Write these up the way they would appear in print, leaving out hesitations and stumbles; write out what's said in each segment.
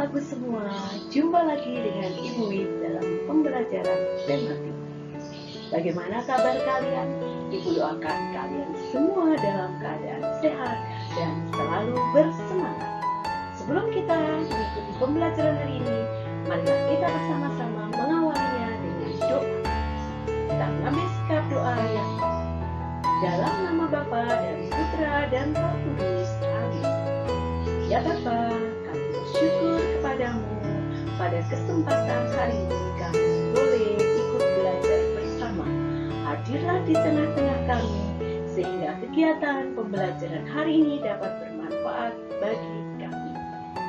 Sahabatku semua, jumpa lagi dengan Ibu Wid dalam pembelajaran tematik. Bagaimana kabar kalian? Ibu doakan kalian semua dalam keadaan sehat dan selalu bersemangat. Sebelum kita mengikuti pembelajaran hari ini, marilah kita bersama-sama mengawalinya dengan doa. Kita mengambil sikap doa yang dalam nama Bapa dan Putra dan Roh Kudus. Amin. Ya Bapa, kami bersyukur kepadamu pada kesempatan hari ini kami boleh ikut belajar bersama. Hadirlah di tengah-tengah kami sehingga kegiatan pembelajaran hari ini dapat bermanfaat bagi kami.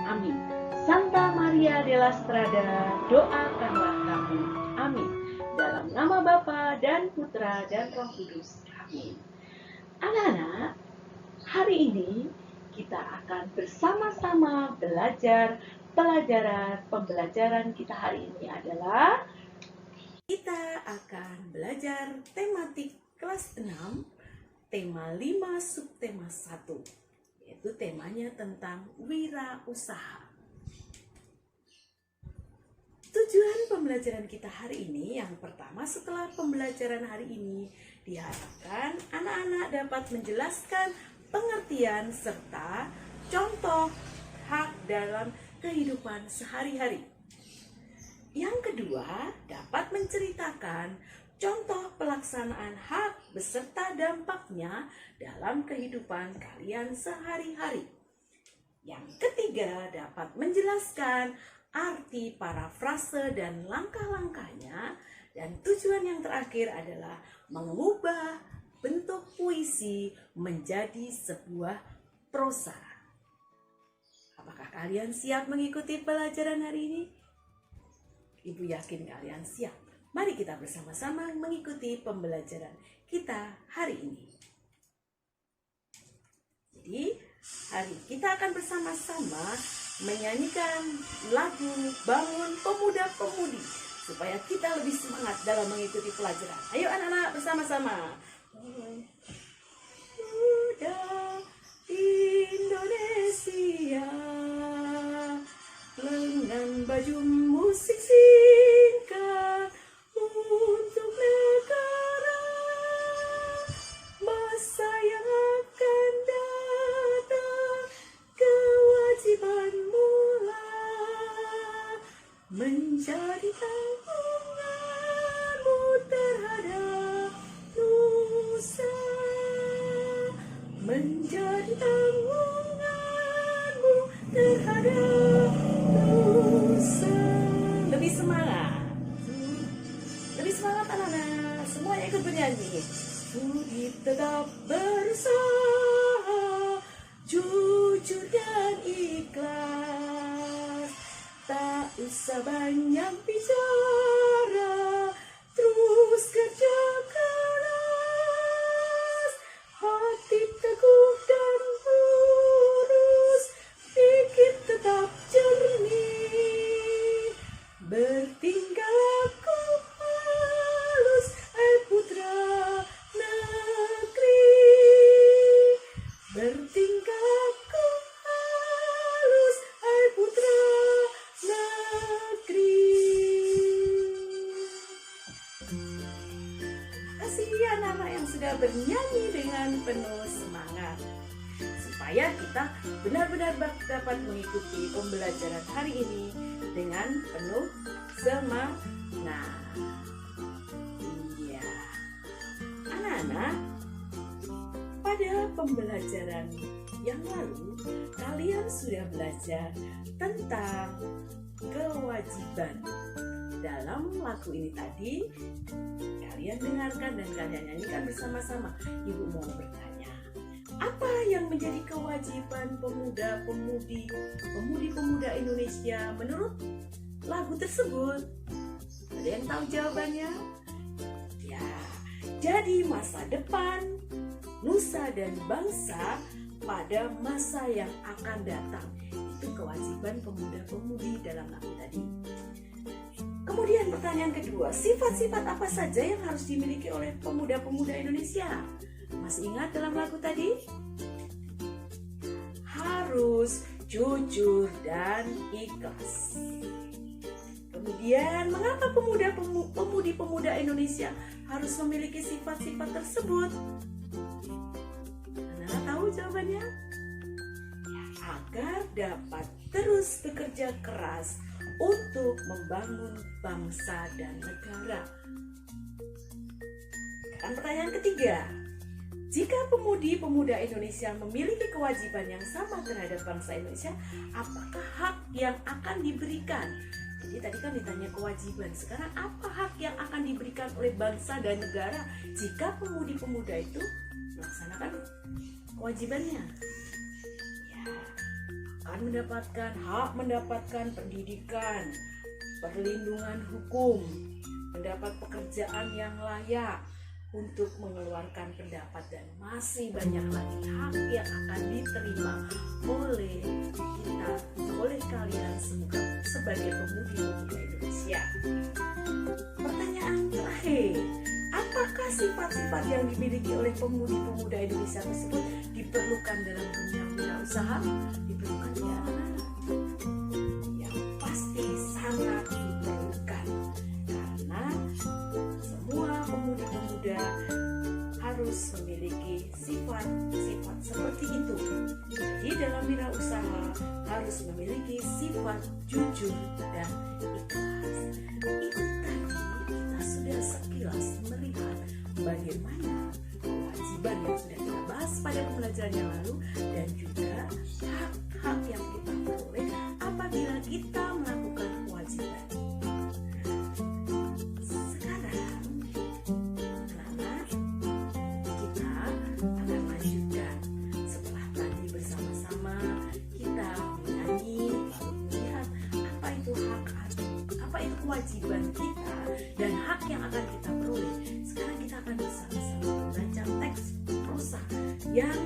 Amin. Santa Maria della Strada, doakanlah kami. Amin. Dalam nama Bapa dan Putra dan Roh Kudus. Amin. Anak-anak, hari ini kita akan bersama-sama belajar pembelajaran kita hari ini adalah kita akan belajar tematik kelas 6, tema 5 subtema 1, yaitu temanya tentang wirausaha. Tujuan pembelajaran kita hari ini, yang pertama setelah pembelajaran hari ini diharapkan anak-anak dapat menjelaskan pengertian serta contoh hak dalam kehidupan sehari-hari. Yang kedua, dapat menceritakan contoh pelaksanaan hak beserta dampaknya dalam kehidupan kalian sehari-hari. Yang ketiga, dapat menjelaskan arti parafrase dan langkah-langkahnya. Dan tujuan yang terakhir adalah mengubah bentuk puisi menjadi sebuah prosa. Apakah kalian siap mengikuti pelajaran hari ini? Ibu yakin kalian siap. Mari kita bersama-sama mengikuti pembelajaran kita hari ini. Jadi, hari kita akan bersama-sama menyanyikan lagu Bangun Pemuda-Pemudi supaya kita lebih semangat dalam mengikuti pelajaran. Ayo anak-anak bersama-sama. Muda Indonesia lengan baju musik singkat untuk negara, masa yang akan datang kewajiban mula menjadi tanggunganmu terhadap nusa, menjadi tanggunganmu terhadap nusa. Lebih semangat, anak-anak, semuanya ikut bernyanyi. Budi tetap berusaha, jujur dan ikhlas, tak usah banyak bicara, terus kerja keras, hati teguh dan lurus, pikir tetap jernih, bertingkah laku halus, putra negeri, bertingkah laku halus, putra negeri. Kasih anak-anak yang sudah bernyanyi dengan penuh semangat, supaya kita benar-benar dapat mengikuti pembelajaran hari ini dengan penuh semangat. Iya, anak-anak, pada pembelajaran yang lalu kalian sudah belajar tentang kewajiban. Dalam lagu ini tadi kalian dengarkan dan kalian nyanyikan bersama-sama. Ibu mau bertanya, apa yang menjadi kewajiban pemuda Indonesia menurut lagu tersebut? Ada yang tahu jawabannya? Ya, jadi masa depan nusa dan bangsa pada masa yang akan datang. Itu kewajiban pemuda-pemudi dalam lagu tadi. Kemudian pertanyaan kedua, sifat-sifat apa saja yang harus dimiliki oleh pemuda-pemuda Indonesia? Masih ingat dalam lagu tadi? Harus jujur, dan ikhlas. Kemudian, mengapa pemudi-pemuda Indonesia harus memiliki sifat-sifat tersebut? Anak-anak tahu jawabannya? Ya, agar dapat terus bekerja keras untuk membangun bangsa dan negara. Dan pertanyaan ketiga, jika pemudi-pemuda Indonesia memiliki kewajiban yang sama terhadap bangsa Indonesia, apakah hak yang akan diberikan? Jadi tadi kan ditanya kewajiban, sekarang apa hak yang akan diberikan oleh bangsa dan negara jika pemudi-pemuda itu melaksanakan kewajibannya? Ya, akan mendapatkan pendidikan, perlindungan hukum, mendapat pekerjaan yang layak, untuk mengeluarkan pendapat, dan masih banyak lagi hak yang akan diterima oleh kita, oleh kalian semua sebagai pemudi-pemudi Indonesia. Pertanyaan terakhir, apakah sifat-sifat yang dimiliki oleh pemudi-pemuda Indonesia tersebut diperlukan dalam dunia wirausaha? Diperlukan ya? Yang pasti sangat diperlukan, karena semua pemuda-pemuda harus memiliki sifat-sifat seperti itu. Jadi dalam wirausaha harus memiliki sifat jujur dan ikhlas. Itu tadi kita sudah sekilas melihat bagaimana kewajiban yang sudah kita bahas pada pembelajaran yang lalu, dan juga hak-hak yang kita peroleh apabila kita melakukan kewajiban. Kewajiban kita dan hak yang akan kita peroleh. Sekarang kita akan bersama-sama membaca teks prosa yang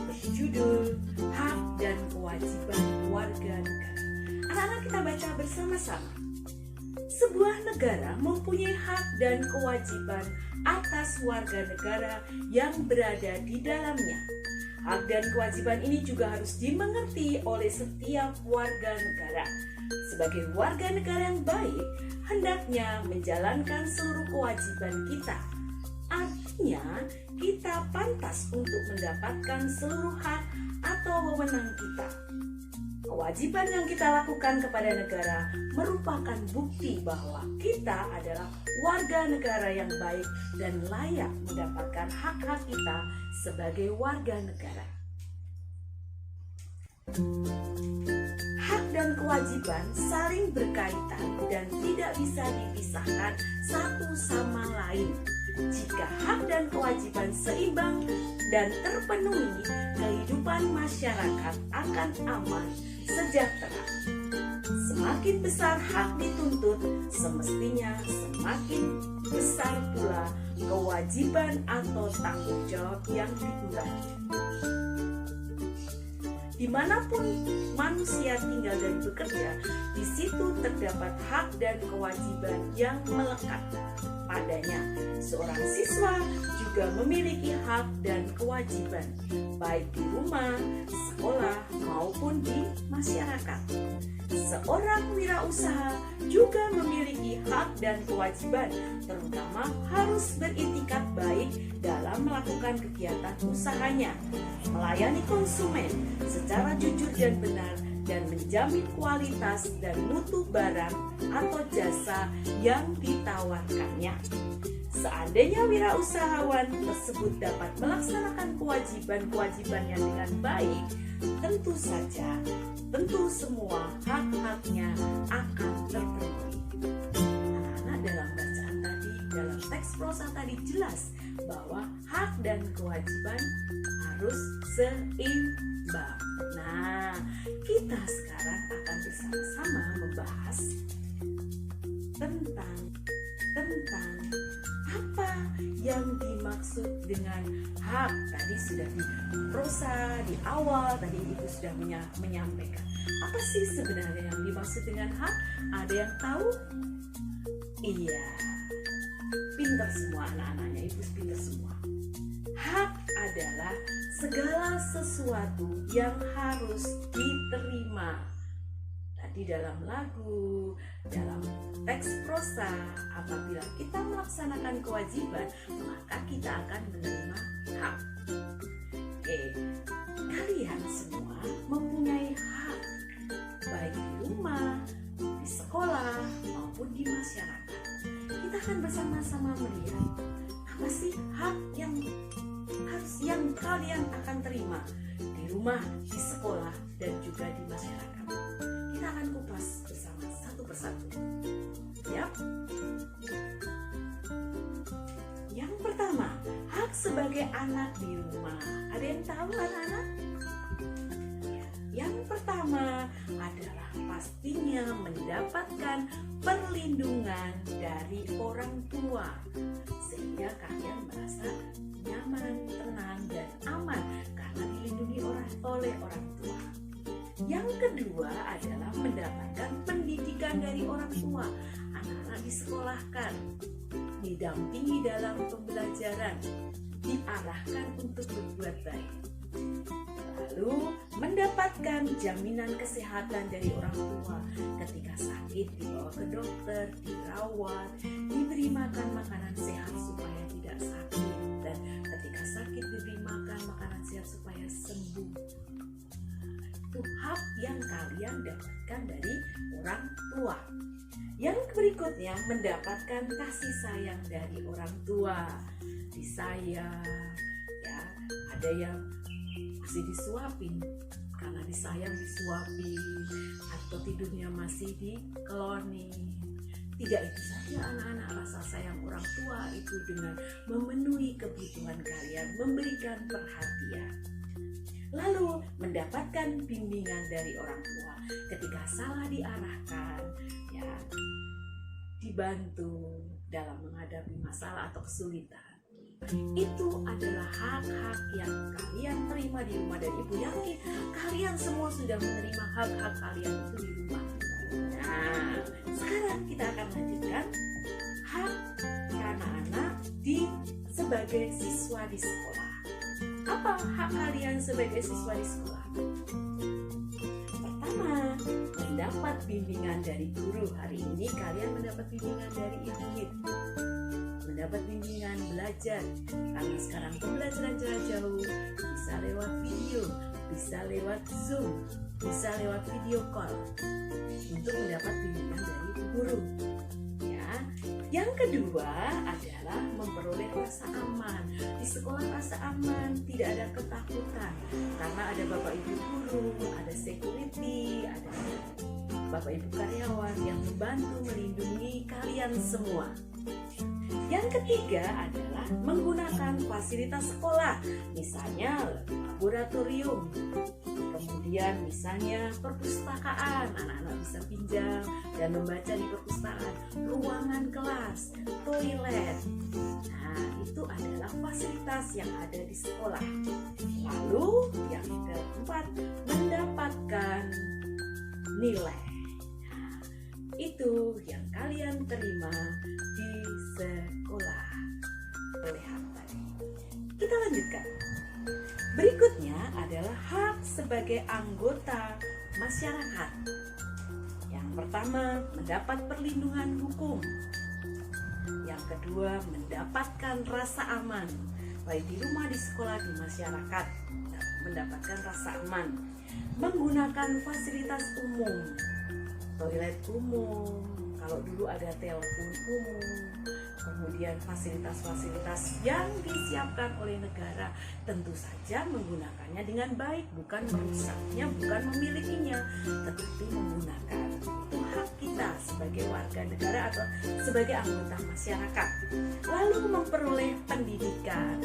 berjudul Hak dan Kewajiban Warga Negara. Anak-anak, kita baca bersama-sama. Sebuah negara mempunyai hak dan kewajiban atas warga negara yang berada di dalamnya. Hak dan kewajiban ini juga harus dimengerti oleh setiap warga negara. Sebagai warga negara yang baik, hendaknya menjalankan seluruh kewajiban kita. Artinya, kita pantas untuk mendapatkan seluruh hak atau wewenang kita. Kewajiban yang kita lakukan kepada negara merupakan bukti bahwa kita adalah warga negara yang baik dan layak mendapatkan hak-hak kita sebagai warga negara. Hak dan kewajiban saling berkaitan dan tidak bisa dipisahkan satu sama lain. Jika hak dan kewajiban seimbang dan terpenuhi, kehidupan masyarakat akan aman, sejahtera. Semakin besar hak dituntut, semestinya semakin besar pula kewajiban atau tanggung jawab yang diemban. Dimanapun manusia tinggal dan bekerja, di situ terdapat hak dan kewajiban yang melekat padanya. Seorang siswa juga memiliki hak dan kewajiban, baik di rumah, sekolah, maupun di masyarakat. Seorang wirausaha juga memiliki hak dan kewajiban, terutama harus beritikat baik dalam melakukan kegiatan usahanya, melayani konsumen secara jujur dan benar, dan menjamin kualitas dan mutu barang atau jasa yang ditawarkannya. Seandainya wirausahawan tersebut dapat melaksanakan kewajiban-kewajibannya dengan baik, tentu semua hak-haknya akan terpenuhi. Anak-anak, dalam bacaan tadi, dalam teks prosa tadi jelas bahwa hak dan kewajiban harus seimbang. Nah, kita sekarang akan bersama-sama membahas tentang apa yang dimaksud dengan hak. Tadi sudah di prosa di awal, tadi Ibu sudah menyampaikan. Apa sih sebenarnya yang dimaksud dengan hak? Ada yang tahu? Iya, pintar semua anak-anaknya, Ibu pintar semua. Hak adalah segala sesuatu yang harus diterima. Tadi dalam lagu, dalam teks prosa, apabila kita melaksanakan kewajiban, maka kita akan menerima hak. Oke, kalian semua mempunyai hak, baik di rumah, di sekolah, maupun di masyarakat. Kita akan bersama-sama melihat apa sih hak yang kalian akan terima di rumah, di sekolah, dan juga di masyarakat. Kita akan kupas bersama satu persatu. Siap? Yang pertama, hak sebagai anak di rumah. Ada yang tahu anak-anak? Yang pertama adalah pastinya mendapatkan perlindungan dari orang tua, sehingga kalian merasa nyaman, tenang, dan aman karena dilindungi oleh orang tua. Yang kedua adalah mendapatkan pendidikan dari orang tua. Anak-anak disekolahkan, didampingi dalam pembelajaran, diarahkan untuk berbuat baik. Lalu mendapatkan jaminan kesehatan dari orang tua. Ketika sakit dibawa ke dokter, dirawat, diberi makan makanan sehat supaya tidak sakit, dan ketika sakit diberi makan makanan sehat supaya sembuh. Itu hak yang kalian dapatkan dari orang tua. Yang berikutnya mendapatkan kasih sayang dari orang tua. Disayang, ya, ada yang masih disuapin karena disayang disuapin, atau tidurnya masih dikelonin. Tidak itu saja anak-anak, rasa sayang orang tua itu dengan memenuhi kebutuhan kalian, memberikan perhatian. Lalu mendapatkan bimbingan dari orang tua ketika salah diarahkan, ya, dibantu dalam menghadapi masalah atau kesulitan. Itu adalah hak-hak yang kalian terima di rumah, dan ibu yakin kalian semua sudah menerima hak-hak kalian itu di rumah. Nah, sekarang kita akan lanjutkan hak anak-anak sebagai siswa di sekolah. Apa hak kalian sebagai siswa di sekolah? Pertama, mendapat bimbingan dari guru. Hari ini kalian mendapat bimbingan dari Ibu Hid, mendapat bimbingan belajar, karena sekarang pembelajaran jarak jauh bisa lewat video, bisa lewat Zoom, bisa lewat video call, untuk mendapat bimbingan dari guru. Ya, yang kedua adalah memperoleh rasa aman. Di sekolah rasa aman, tidak ada ketakutan, karena ada bapak ibu guru, ada security, ada bapak ibu karyawan yang membantu melindungi kalian semua. Yang ketiga adalah menggunakan fasilitas sekolah, misalnya laboratorium, kemudian misalnya perpustakaan, anak-anak bisa pinjam dan membaca di perpustakaan, ruangan kelas, toilet. Nah, itu adalah fasilitas yang ada di sekolah. Lalu yang keempat, mendapatkan nilai. Nah, itu yang kalian terima di sekolah. Lihat tadi. Kita lanjutkan. Berikutnya adalah hak sebagai anggota masyarakat. Yang pertama, mendapat perlindungan hukum. Yang kedua, mendapatkan rasa aman, baik di rumah, di sekolah, di masyarakat. Mendapatkan rasa aman, menggunakan fasilitas umum, toilet umum, kalau dulu ada telepon umum, kemudian fasilitas-fasilitas yang disiapkan oleh negara, tentu saja menggunakannya dengan baik, bukan merusaknya, bukan memilikinya, tetapi menggunakan. Itu hak kita sebagai warga negara atau sebagai anggota masyarakat. Lalu memperoleh pendidikan.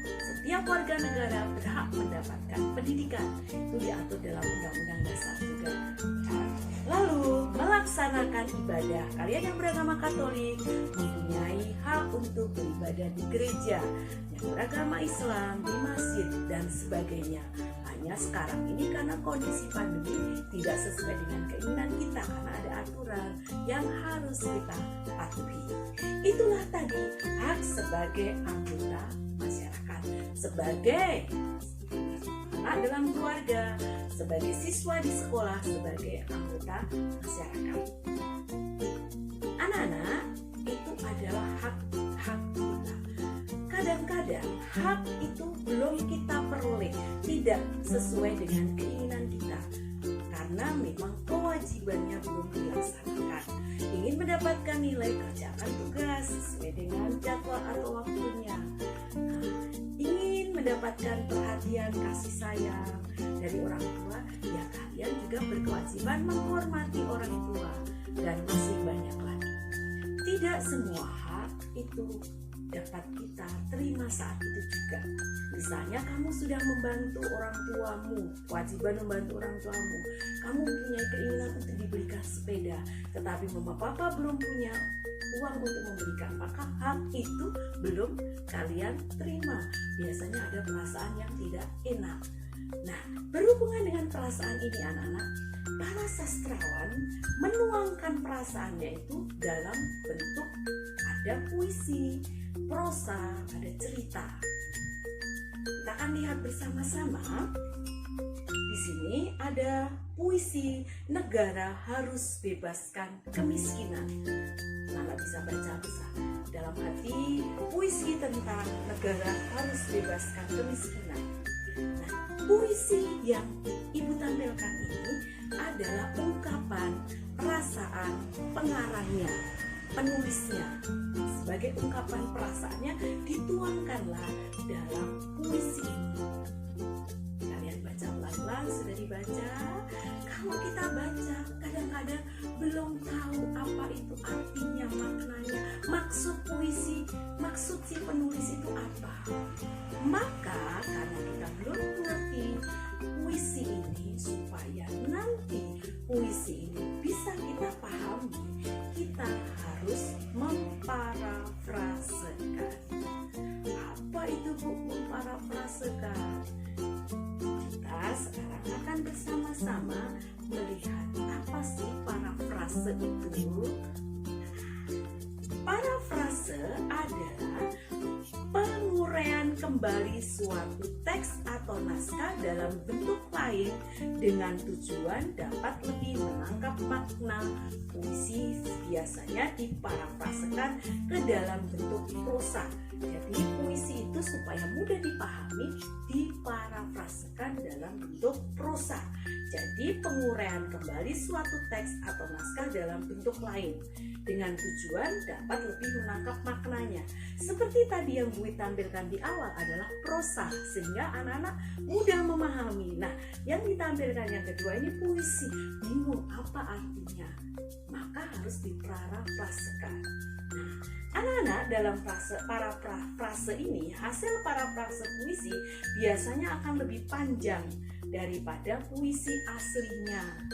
Setiap warga negara berhak mendapatkan pendidikan, itu diatur dalam Undang-Undang Dasar juga. Lalu melaksanakan ibadah. Kalian yang beragama Katolik mempunyai hak untuk beribadah di gereja, yang beragama Islam di masjid dan sebagainya. Hanya sekarang ini karena kondisi pandemi tidak sesuai dengan keinginan kita, karena ada aturan yang harus kita patuhi. Itulah tadi hak sebagai anggota masyarakat, sebagai anak dalam keluarga, sebagai siswa di sekolah, sebagai anggota masyarakat. Anak-anak, itu adalah hak-hak kita. Kadang-kadang hak itu belum kita peroleh, tidak sesuai dengan keinginan kita, karena memang kewajibannya belum dilaksanakan. Ingin mendapatkan nilai, kerjakan tugas sesuai dengan jadwal atau waktunya. Ingin mendapatkan perhatian, kasih sayang dari orang tua, ya kalian juga berkewajiban menghormati orang tua, dan masih banyak lagi. Tidak semua hak itu dapat kita terima saat itu juga. Misalnya kamu sudah membantu orang tuamu, kewajiban membantu orang tuamu. Kamu punya keinginan untuk diberikan sepeda, tetapi mama papa belum punya uang untuk memberikan, maka hak itu belum kalian terima. Biasanya ada perasaan yang tidak enak. Nah, berhubungan dengan perasaan ini anak-anak, para sastrawan menuangkan perasaannya itu dalam bentuk ada puisi, prosa, ada cerita. Kita akan lihat bersama-sama. Di sini ada puisi negara harus bebaskan kemiskinan. Nana bisa baca bisa. Dalam hati puisi tentang negara harus bebaskan kemiskinan. Nah, puisi yang ibu tampilkan ini adalah ungkapan perasaan pengarangnya, penulisnya. Sebagai ungkapan perasaannya dituangkanlah dalam puisi ini. Kalian baca pelan-pelan, sudah dibaca. Kalau kita baca kadang-kadang belum tahu apa itu artinya, maknanya, maksud puisi, maksud si penulis itu apa. Maka karena kita belum mengerti puisi ini, supaya nanti puisi ini bisa kita pahami, kita harus memparafrasekan. Apa itu Bu memparafrasekan? Kita sekarang akan bersama-sama melihat apa sih parafrase itu. Parafrase adalah penguraian kembali suatu teks atau naskah dalam bentuk lain dengan tujuan dapat lebih menangkap makna. Puisi biasanya diparafrasekan ke dalam bentuk prosa. Jadi puisi itu supaya mudah dipahami diparafrasekan dalam bentuk prosa. Jadi penguraian kembali suatu teks atau naskah dalam bentuk lain dengan tujuan dapat lebih menangkap maknanya. Seperti tadi yang Bui tampilkan di awal adalah prosa, sehingga anak-anak mudah memahami. Nah, yang ditampilkan yang kedua ini puisi, bingung apa artinya, maka harus diparafrasekan. Nah, anak-anak dalam parafrase ini, hasil parafrase puisi biasanya akan lebih panjang daripada puisi aslinya,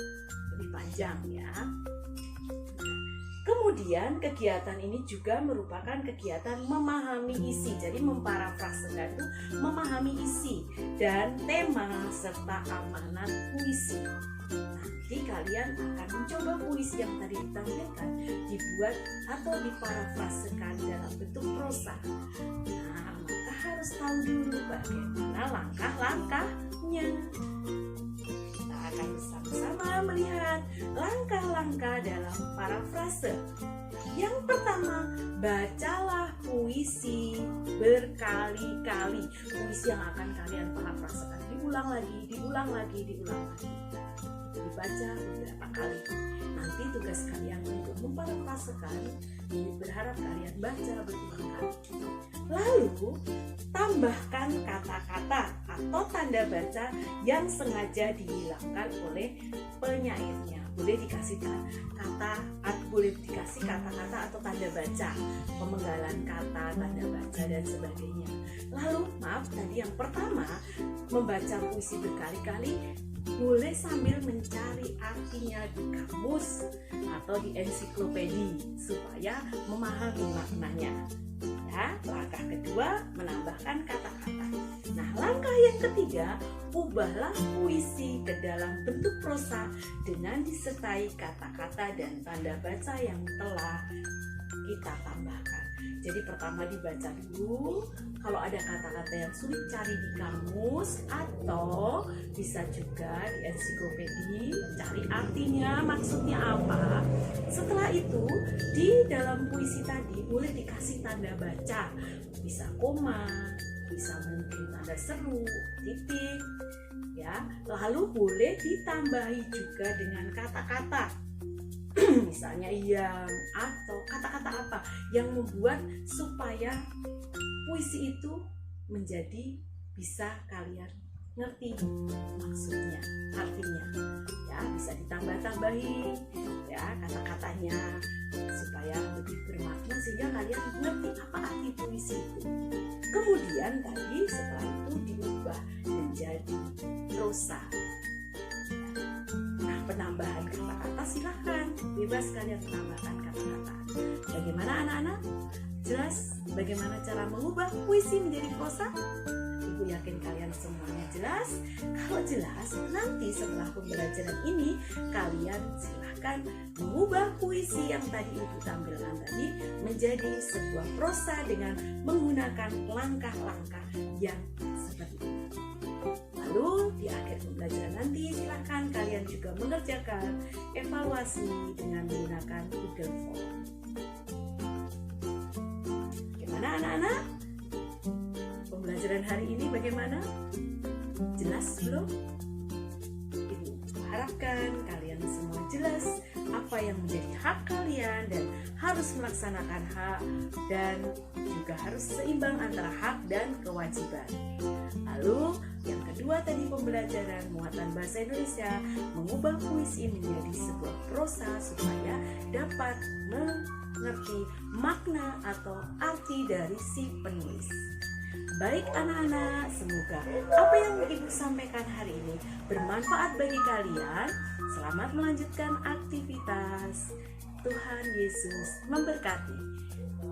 lebih panjang ya. Kemudian kegiatan ini juga merupakan kegiatan memahami isi. Jadi memparafrasekan itu memahami isi dan tema serta amanat puisi. Nanti kalian akan mencoba puisi yang tadi ditampilkan dibuat atau diparafrasekan dalam bentuk prosa. Nah, maka harus tahu dulu bagaimana langkah-langkahnya. Kita akan bersama-sama melihat langkah-langkah dalam parafrase. Yang pertama, bacalah puisi berkali-kali. Puisi yang akan kalian parafrasekan diulang lagi. Dibaca beberapa kali. Nanti tugas kalian untuk memparafrasekan, berharap kalian baca berulang kali. Lalu, tambahkan kata-kata atau tanda baca yang sengaja dihilangkan oleh penyairnya. Boleh dikasih kata-kata atau tanda baca, pemenggalan kata, tanda baca dan sebagainya. Lalu, tadi yang pertama, membaca puisi berkali-kali, boleh sambil mencari artinya di kamus atau di ensiklopedi supaya memahami maknanya. Ya, langkah kedua, menambahkan kata-kata. Nah, langkah yang ketiga, ubahlah puisi ke dalam bentuk prosa dengan disertai kata-kata dan tanda baca yang telah kita tambahkan. Jadi pertama dibaca dulu, kalau ada kata-kata yang sulit cari di kamus atau bisa juga di ensiklopedia, cari artinya, maksudnya apa. Setelah itu di dalam puisi tadi boleh dikasih tanda baca, bisa koma, bisa mungkin tanda seru, titik, ya. Lalu boleh ditambahi juga dengan kata-kata. Misalnya yang atau kata-kata apa yang membuat supaya puisi itu menjadi bisa kalian ngerti maksudnya, artinya, ya. Bisa ditambah-tambahin ya kata-katanya supaya lebih bermakna sehingga kalian ngerti apa arti puisi itu. Kemudian tadi setelah itu diubah menjadi prosa. Nah, penambahan kata-kata silahkan, bebas kalian menambahkan kata-kata. Bagaimana anak-anak? Jelas bagaimana cara mengubah puisi menjadi prosa? Ibu yakin kalian semuanya jelas. Kalau jelas, nanti setelah pembelajaran ini kalian silahkan mengubah puisi yang tadi ibu tampilkan tadi menjadi sebuah prosa dengan menggunakan langkah-langkah yang seperti ini. Lalu di akhir pembelajaran nanti silahkan kalian juga mengerjakan evaluasi dengan menggunakan Google Form. Bagaimana anak-anak? Pembelajaran hari ini bagaimana? Jelas belum? Ibu harapkan kalian semua jelas apa yang menjadi hak kalian dan harus melaksanakan hak dan juga harus seimbang antara hak dan kewajiban. Lalu yang kedua tadi pembelajaran muatan bahasa Indonesia, mengubah puisi menjadi sebuah prosa supaya dapat mengerti makna atau arti dari si penulis. Baik anak-anak, semoga apa yang ibu sampaikan hari ini bermanfaat bagi kalian. Selamat melanjutkan aktivitas. Tuhan Yesus memberkati.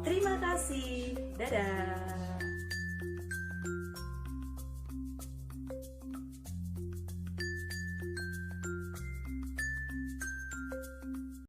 Terima kasih. Dadah.